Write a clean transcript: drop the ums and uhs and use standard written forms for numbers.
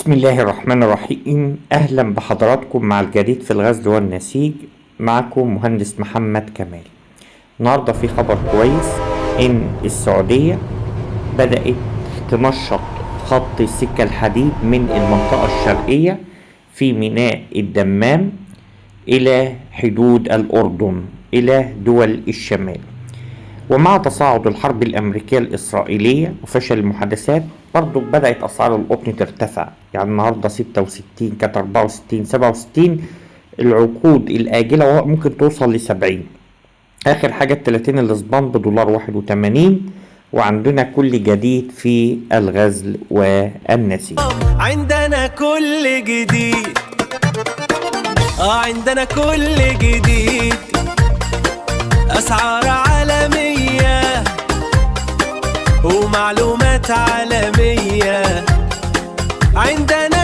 بسم الله الرحمن الرحيم. أهلا بحضراتكم مع الجديد في الغزل والنسيج. معكم مهندس محمد كمال. النهاردة في خبر كويس إن السعودية بدأت تنشط خط السكة الحديد من المنطقة الشرقية في ميناء الدمام إلى حدود الأردن إلى دول الشمال. ومع تصاعد الحرب الأمريكية الإسرائيلية وفشل المحادثات برضو بدأت أسعار القطن ترتفع. يعني النهاردة 66، كانت 64، 67. العقود الآجلة ممكن توصل ل70. آخر حاجة 30 الاسبان بدولار 81. وعندنا كل جديد في الغزل والنسيج. عندنا كل جديد، عندنا كل جديد، أسعار عالمية ومعلومات عالمية. عندنا